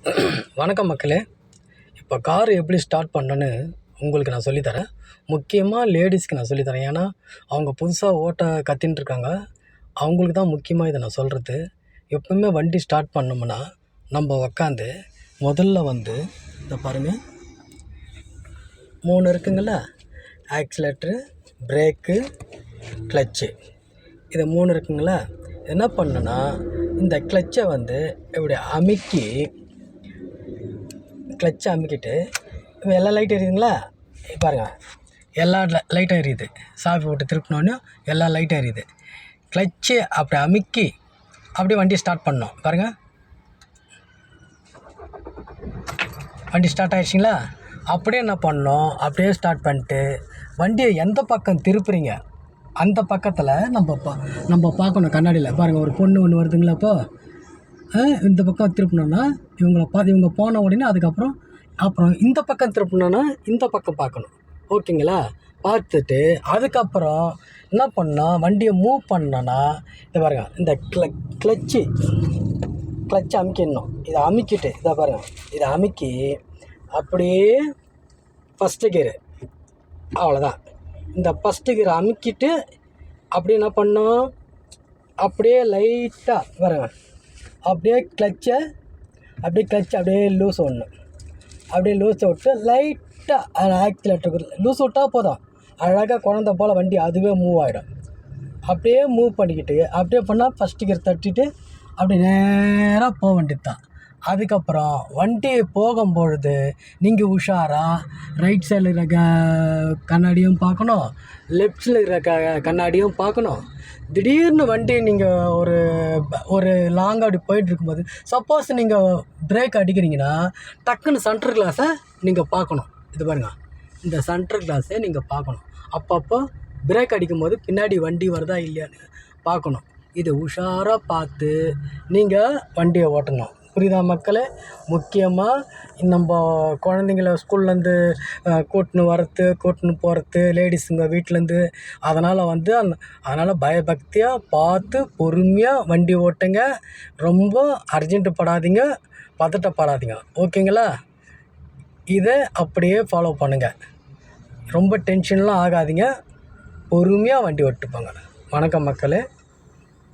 வணக்கம் மக்களே. இப்போ கார் எப்படி ஸ்டார்ட் பண்ணணுன்னு உங்களுக்கு நான் சொல்லித்தரேன். முக்கியமாக லேடிஸ்க்கு நான் சொல்லித்தரேன். ஏன்னா அவங்க புதுசாக ஓட்ட கற்றுன்னு இருக்காங்க. அவங்களுக்கு தான் முக்கியமாக இதை நான் சொல்கிறது. எப்பவுமே வண்டி ஸ்டார்ட் பண்ணோம்னா நம்ம உக்காந்து முதல்ல இதை பாருங்கள், 3 இருக்குங்கள, ஆக்சிலேட்ரு, பிரேக்கு, கிளச்சு, இது 3 இருக்குங்களா. என்ன பண்ணுன்னா இந்த கிளச்சை இப்படி கிளச்சை அமுக்கிட்டு எல்லா லைட் எரியுதுங்களா, பாருங்கள், எல்லா லைட்டும் எரியுது. சாவி போட்டு திருப்பினோடனே எல்லா லைட்டும் எரியுது. கிளச்சு அப்படி அமுக்கி அப்படியே வண்டியை ஸ்டார்ட் பண்ணோம். பாருங்கள், வண்டி ஸ்டார்ட் ஆகிடுச்சிங்களா. அப்படியே என்ன பண்ணோம், அப்படியே ஸ்டார்ட் பண்ணிட்டு வண்டியை எந்த பக்கம் திருப்புறீங்க அந்த பக்கத்தில் நம்ம பார்க்கணும். கண்ணாடியில் பாருங்கள், ஒரு பொண்ணு ஒன்று வருதுங்களா. இந்த பக்கம் திருப்பினோன்னா இவங்க போன உடனே அப்புறம் இந்த பக்கம் திருப்பினோன்னா இந்த பக்கம் பார்க்கணும். ஓகேங்களா. பார்த்துட்டு அதுக்கப்புறம் என்ன பண்ணோம், வண்டியை மூவ் பண்ணோன்னா இதை பாருங்கள், இந்த கிளச்சு அமுக்கிடணும். இதை அமுக்கிட்டு இதை பாருங்கள், இதை அமுக்கி அப்படியே ஃபஸ்ட்டு கியரு, அவ்வளோதான். இந்த ஃபஸ்ட்டு கியரை அமுக்கிட்டு அப்படியே என்ன பண்ணோம், அப்படியே லைட்டாக பாருங்கள், அப்படியே கிளச்சை அப்படியே லூஸ் விடணும். அப்படியே லூஸை விட்டு லைட்டாக ஆக்சிலேட்டர் லூஸ் விட்டால் போதும், அழகாக குழந்த போல் வண்டி அதுவே மூவ் ஆகிடும். அப்படியே மூவ் பண்ணிக்கிட்டு அப்படியே பண்ணால் ஃபஸ்ட்டு கியர் தட்டிட்டு அப்படியே நேராக போக வேண்டியது தான். அதுக்கப்புறம் வண்டி போகும்பொழுது நீங்கள் உஷாராக ரைட் சைடில் இருக்கிற கண்ணாடியும் பார்க்கணும், லெஃப்டில் இருக்கிற கண்ணாடியும் பார்க்கணும். திடீர்னு வண்டி நீங்கள் ஒரு லாங்காக அப்படி போயிட்டுருக்கும்போது சப்போஸ் நீங்கள் பிரேக் அடிக்கிறீங்கன்னா டக்குன்னு சென்டர் கிளாஸை நீங்கள் பார்க்கணும். இது பாருங்கள், இந்த சென்டர் கிளாஸை நீங்கள் பார்க்கணும். அப்பப்போ பிரேக் அடிக்கும்போது பின்னாடி வண்டி வருதா இல்லையான்னு பார்க்கணும். இதை உஷாராக பார்த்து நீங்கள் வண்டியை ஓட்டணும். புரியுதா மக்களே. முக்கியமாக நம்ம குழந்தைங்கள ஸ்கூல்லேருந்து கூட்டின்னு போகிறது, லேடிஸுங்க வீட்டிலேருந்து, அதனால் பயபக்தியாக பார்த்து பொறுமையாக வண்டி ஓட்டுங்க. ரொம்ப அர்ஜென்ட்டு படாதீங்க, பதட்டப்படாதீங்க. ஓகேங்களா. இதை அப்படியே ஃபாலோ பண்ணுங்கள். ரொம்ப டென்ஷன்லாம் ஆகாதீங்க, பொறுமையாக வண்டி ஓட்டுப்பாங்க. வணக்கம் மக்களே.